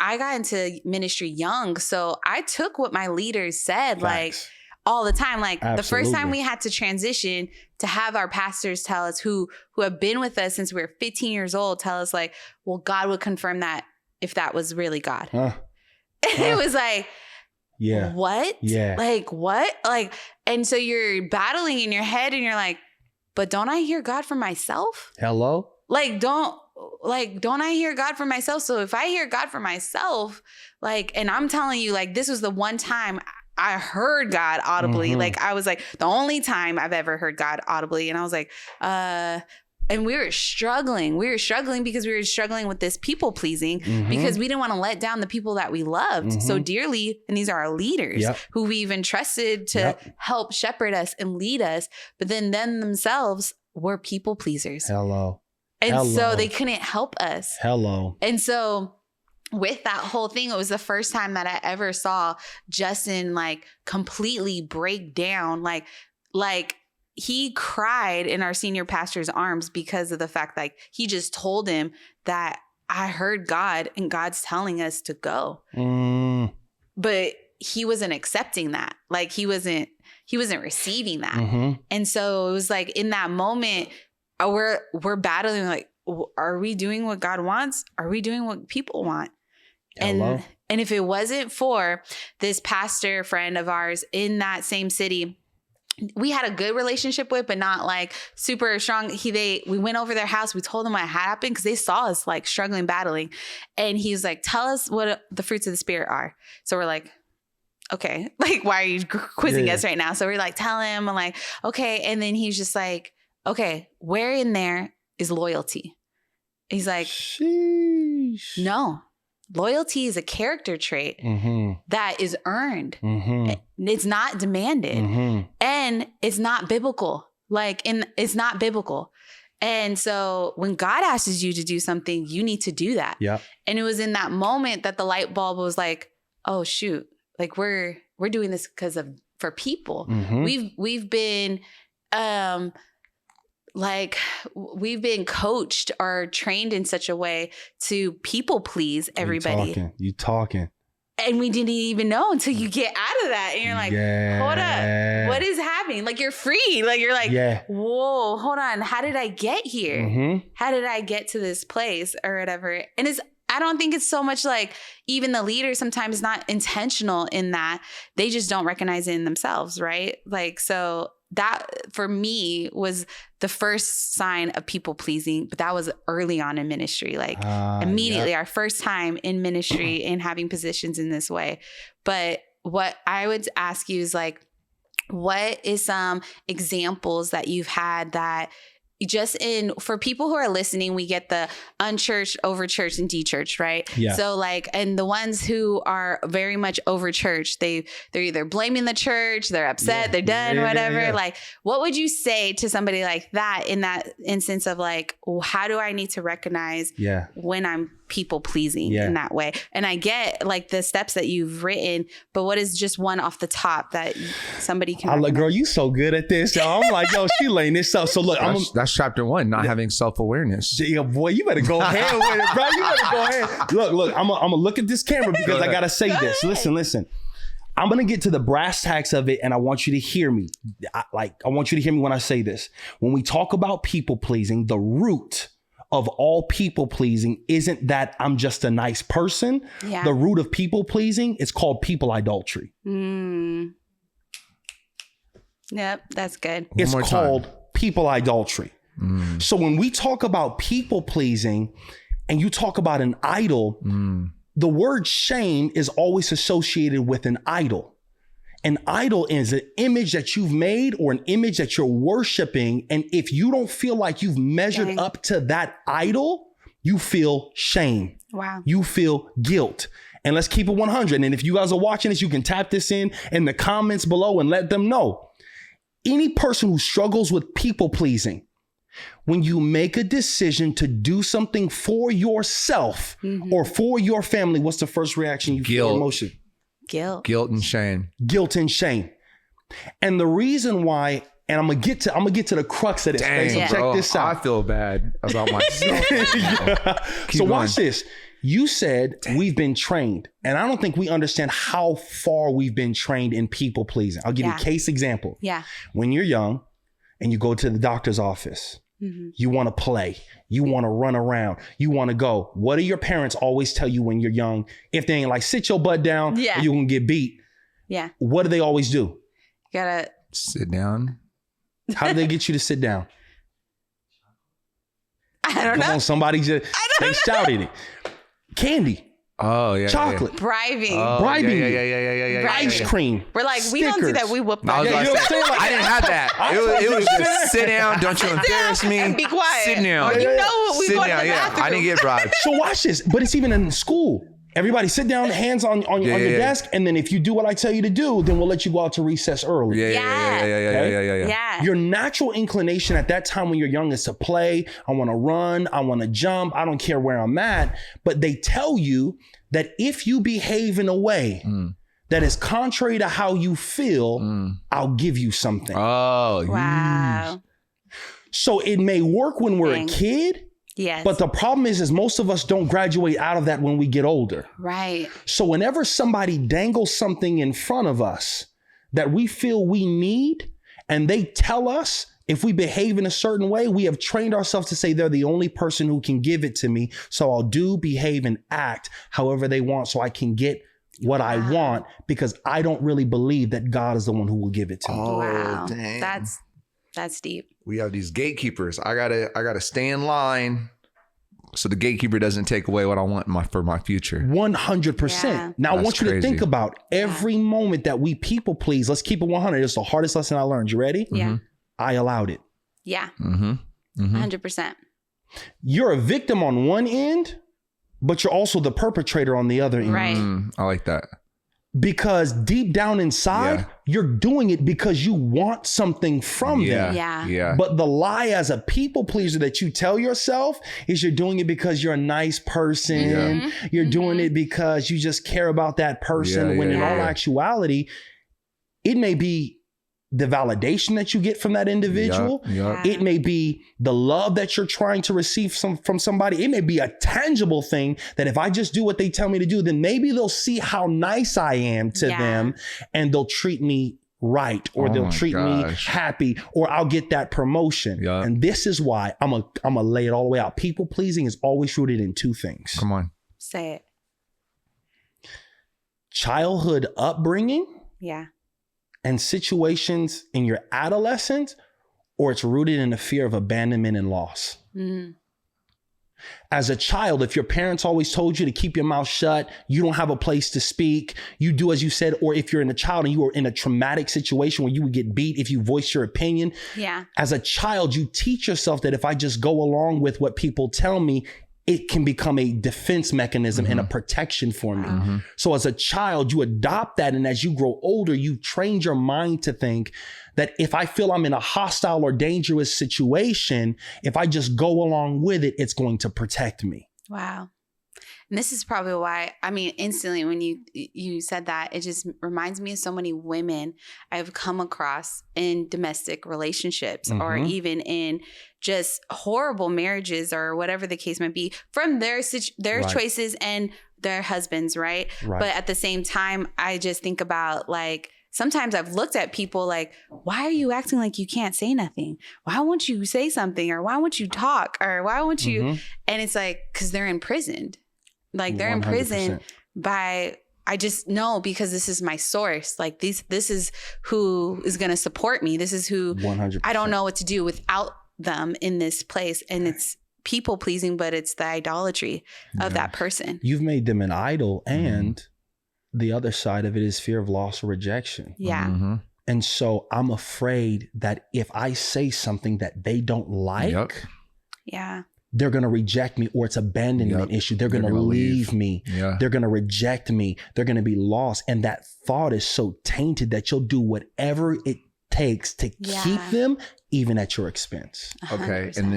I got into ministry young. So I took what my leaders said, like all the time. Like the first time we had to transition, to have our pastors tell us who have been with us since we were 15 years old, tell us like, well, God would confirm that if that was really God. It was like, what? Yeah. Like, what? Like, and so you're battling in your head and you're like, but don't I hear God for myself? Hello? Like, don't I hear God for myself? So if I hear God for myself, like, and I'm telling you, like, this was the one time I heard God audibly. Like, I was like, the only time I've ever heard God audibly. And I was like, and we were struggling. We were struggling because we were struggling with this people pleasing because we didn't want to let down the people that we loved so dearly. And these are our leaders who we've entrusted to help shepherd us and lead us. But then themselves were people pleasers. And so they couldn't help us. And so with that whole thing, it was the first time that I ever saw Justin like completely break down. Like he cried in our senior pastor's arms because of the fact like he just told him that I heard God and God's telling us to go. But he wasn't accepting that. Like he wasn't receiving that. And so it was like in that moment, we're battling like, are we doing what God wants? Are we doing what people want? And if it wasn't for this pastor friend of ours in that same city, we had a good relationship with, but not like super strong. We went over their house. We told them what had happened because they saw us like struggling, battling. And he's like, tell us what the fruits of the Spirit are. So we're like, okay, like, why are you quizzing us right now? So we're like, tell him. I'm like, okay. And then he's just like, okay, where in there is loyalty? He's like, sheesh. No, loyalty is a character trait that is earned. It's not demanded and it's not biblical. It's not biblical. And so when God asks you to do something, you need to do that. And it was in that moment that the light bulb was like, oh shoot, like we're doing this for people. We've been, like we've been coached or trained in such a way to people please everybody. You talking. And we didn't even know until you get out of that. And you're like, hold up, what is happening? Like you're free. Like you're like, whoa, hold on. How did I get here? How did I get to this place or whatever? And I don't think it's so much like even the leader sometimes is not intentional in that. They just don't recognize it in themselves. Right. Like, so that for me was the first sign of people pleasing, but that was early on in ministry, like immediately our first time in ministry and having positions in this way. But what I would ask you is like, what is some examples that you've had that for people who are listening, we get the unchurched, overchurched, and dechurched, right? So like, and the ones who are very much overchurched, they're either blaming the church, they're upset, they're done, whatever. Like, what would you say to somebody like that in that instance of like, well, how do I need to recognize when I'm people pleasing in that way? And I get like the steps that you've written, but what is just one off the top that somebody can? I'm like, girl, you so good at this. Yo. I'm like, yo, she laying this up. So look, that's chapter 1, not having self-awareness. Yeah, boy, you better go ahead with it, bro. You better go ahead. Look, I'm gonna look at this camera because I gotta say this. Listen. I'm going to get to the brass tacks of it, and I want you to hear me. I want you to hear me when I say this. When we talk about people pleasing, the root of all people pleasing isn't that I'm just a nice person. The root of people pleasing is called people idolatry. Yep, that's good. It's called people idolatry. So when we talk about people pleasing and you talk about an idol, the word shame is always associated with an idol. An idol is an image that you've made or an image that you're worshiping. And if you don't feel like you've measured up to that idol, you feel shame. Wow. You feel guilt. And let's keep it 100. And if you guys are watching this, you can tap this in the comments below and let them know. Any person who struggles with people pleasing, when you make a decision to do something for yourself or for your family, what's the first reaction you feel? Emotion? Guilt and shame. Guilt and shame. And the reason why, and I'm gonna get to the crux of this. Dang, so check this out. I feel bad about myself. So watch this. You said we've been trained, and I don't think we understand how far we've been trained in people pleasing. I'll give you a case example. Yeah. When you're young and you go to the doctor's office, you want to play, you want to run around, you want to go. What do your parents always tell you when you're young? If they ain't like, sit your butt down, or you're going to get beat. Yeah. What do they always do? You gotta sit down. How do they get you to sit down? I don't know. Come on, somebody just, they shouted it. Candy. Oh, yeah. Chocolate. Bribing. Bribing. Yeah. Ice cream. We're like, we don't do that. We whoop I them. was about to say, I didn't have that. It was just sit down. Don't you embarrass me. And be quiet. Sit down. Or you know we Sit go to down. the Yeah, bathroom. I didn't get bribed. So watch this, but it's even in school. Everybody sit down, hands on your desk, and then if you do what I tell you to do, then we'll let you go out to recess early. Yeah. Your natural inclination at that time when you're young is to play. I want to run. I want to jump. I don't care where I'm at. But they tell you that if you behave in a way that is contrary to how you feel, I'll give you something. Oh, wow. So it may work when we're a kid. Yes. But the problem is most of us don't graduate out of that when we get older. Right. So whenever somebody dangles something in front of us that we feel we need, and they tell us if we behave in a certain way, we have trained ourselves to say they're the only person who can give it to me. So I'll do, behave, and act however they want so I can get what I want, because I don't really believe that God is the one who will give it to me. Oh, wow. dang. That's deep. We have these gatekeepers. I gotta stay in line so the gatekeeper doesn't take away what I want for my future. 100%. Yeah. Now, That's I want you to think crazy. about every moment that we people please. Let's keep it 100. It's the hardest lesson I learned. You ready? Yeah. I allowed it. Yeah. 100%. You're a victim on one end, but you're also the perpetrator on the other end. Right. I like that. Because deep down inside, you're doing it because you want something from them. Yeah. But the lie as a people pleaser that you tell yourself is you're doing it because you're a nice person. You're doing it because you just care about that person. When in all actuality, it may be the validation that you get from that individual. It may be the love that you're trying to receive from somebody. It may be a tangible thing that if I just do what they tell me to do, then maybe they'll see how nice I am to them and they'll treat me right, or they'll treat me happy, or I'll get that promotion. And this is why I'm a lay it all the way out. People pleasing is always rooted in two things. Come on. Say it. Childhood upbringing. Yeah. And situations in your adolescence, or it's rooted in the fear of abandonment and loss. As a child, if your parents always told you to keep your mouth shut, you don't have a place to speak, you do as you said, or if you're in a child and you were in a traumatic situation where you would get beat if you voiced your opinion. Yeah. As a child, you teach yourself that if I just go along with what people tell me, it can become a defense mechanism and a protection for me. So as a child, you adopt that. And as you grow older, you train your mind to think that if I feel I'm in a hostile or dangerous situation, if I just go along with it, it's going to protect me. Wow. And this is probably why, I mean, instantly when you said that, it just reminds me of so many women I've come across in domestic relationships or even in just horrible marriages or whatever the case might be from their choices and their husbands, right? But at the same time, I just think about like, sometimes I've looked at people like, why are you acting like you can't say nothing? Why won't you say something? Or why won't you talk? Or why won't you? And it's like, because they're imprisoned. Like they're 100%. In prison I just know because this is my source. Like this is who is going to support me. This is who 100%. I don't know what to do without them in this place. And it's people pleasing, but it's the idolatry of that person. You've made them an idol, and the other side of it is fear of loss or rejection. Yeah. And so I'm afraid that if I say something that they don't like, they're going to reject me, or it's abandonment issue. They're going to leave me. They're going to reject me. They're going to be lost. And that thought is so tainted that you'll do whatever it takes to keep them, even at your expense. 100%. Okay. And then